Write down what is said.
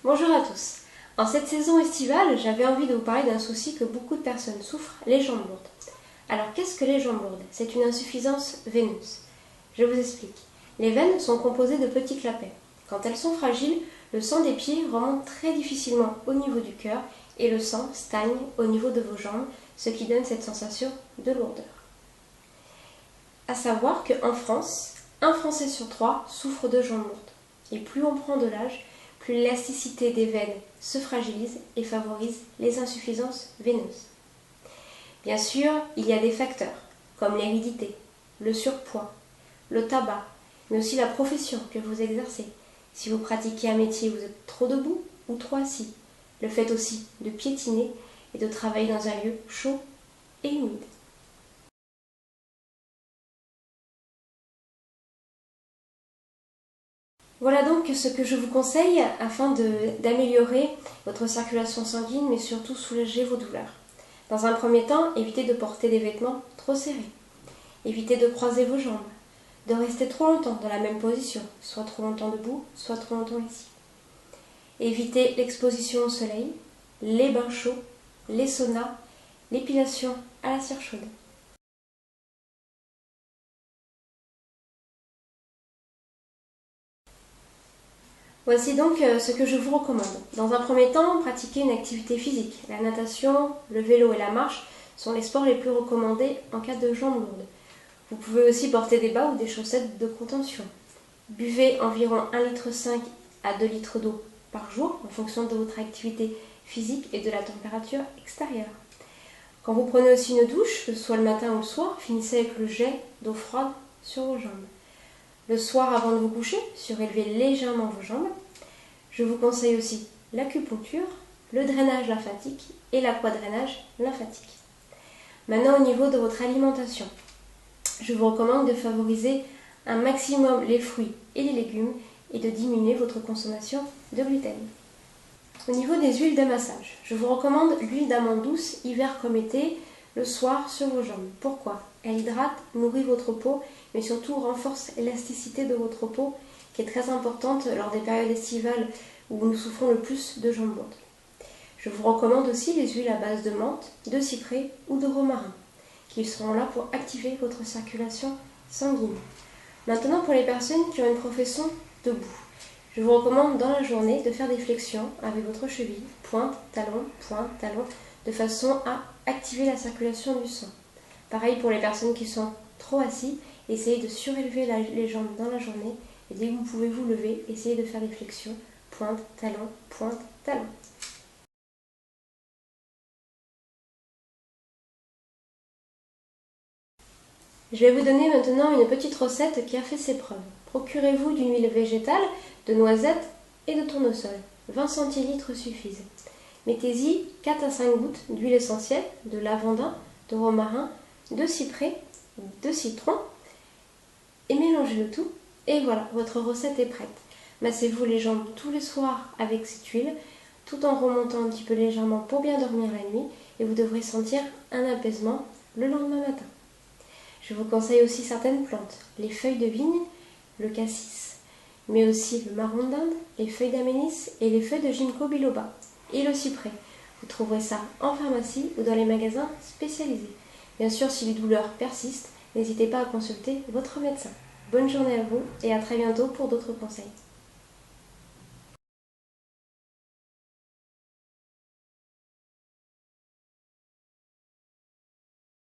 Bonjour à tous. En cette saison estivale, j'avais envie de vous parler d'un souci que beaucoup de personnes souffrent, les jambes lourdes. Alors qu'est-ce que les jambes lourdes? C'est une insuffisance veineuse. Je vous explique. Les veines sont composées de petits clapets. Quand elles sont fragiles, le sang des pieds remonte très difficilement au niveau du cœur et le sang stagne au niveau de vos jambes, ce qui donne cette sensation de lourdeur. À savoir qu'en France, un Français sur 3 souffre de jambes lourdes. Et plus on prend de l'âge, plus l'élasticité des veines se fragilise et favorise les insuffisances veineuses. Bien sûr, il y a des facteurs, comme l'hérédité, le surpoids, le tabac, mais aussi la profession que vous exercez. Si vous pratiquez un métier où vous êtes trop debout ou trop assis, le fait aussi de piétiner et de travailler dans un lieu chaud et humide. Voilà donc ce que je vous conseille afin d'améliorer votre circulation sanguine, mais surtout soulager vos douleurs. Dans un premier temps, évitez de porter des vêtements trop serrés. Évitez de croiser vos jambes, de rester trop longtemps dans la même position, soit trop longtemps debout, soit trop longtemps ici. Évitez l'exposition au soleil, les bains chauds, les saunas, l'épilation à la cire chaude. Voici donc ce que je vous recommande. Dans un premier temps, pratiquez une activité physique. La natation, le vélo et la marche sont les sports les plus recommandés en cas de jambes lourdes. Vous pouvez aussi porter des bas ou des chaussettes de contention. Buvez environ 1,5 litre à 2 litres d'eau par jour en fonction de votre activité physique et de la température extérieure. Quand vous prenez aussi une douche, que ce soit le matin ou le soir, finissez avec le jet d'eau froide sur vos jambes. Le soir, avant de vous coucher, surélevez légèrement vos jambes. Je vous conseille aussi l'acupuncture, le drainage lymphatique et l'aquadrainage lymphatique. Maintenant, au niveau de votre alimentation, je vous recommande de favoriser un maximum les fruits et les légumes et de diminuer votre consommation de gluten. Au niveau des huiles de massage, je vous recommande l'huile d'amande douce, hiver comme été, le soir sur vos jambes. Pourquoi? Elle hydrate, nourrit votre peau, mais surtout renforce l'élasticité de votre peau, qui est très importante lors des périodes estivales où nous souffrons le plus de jambes lourdes. Je vous recommande aussi les huiles à base de menthe, de cyprès ou de romarin, qui seront là pour activer votre circulation sanguine. Maintenant, pour les personnes qui ont une profession debout, je vous recommande dans la journée de faire des flexions avec votre cheville, pointe, talon, de façon à activer la circulation du sang. Pareil pour les personnes qui sont trop assises, essayez de surélever les jambes dans la journée et dès que vous pouvez vous lever, essayez de faire des flexions, pointe, talon, pointe, talon. Je vais vous donner maintenant une petite recette qui a fait ses preuves. Procurez-vous d'une huile végétale, de noisettes et de tournesol. 20 centilitres suffisent. Mettez-y 4 à 5 gouttes d'huile essentielle, de lavandin, de romarin, de cyprès, de citron et mélangez le tout. Et voilà, votre recette est prête. Massez-vous les jambes tous les soirs avec cette huile, tout en remontant un petit peu légèrement pour bien dormir la nuit et vous devrez sentir un apaisement le lendemain matin. Je vous conseille aussi certaines plantes, les feuilles de vigne, le cassis, mais aussi le marron d'Inde, les feuilles d'amélis et les feuilles de ginkgo biloba et le cyprès. Vous trouverez ça en pharmacie ou dans les magasins spécialisés. Bien sûr, si les douleurs persistent, n'hésitez pas à consulter votre médecin. Bonne journée à vous et à très bientôt pour d'autres conseils.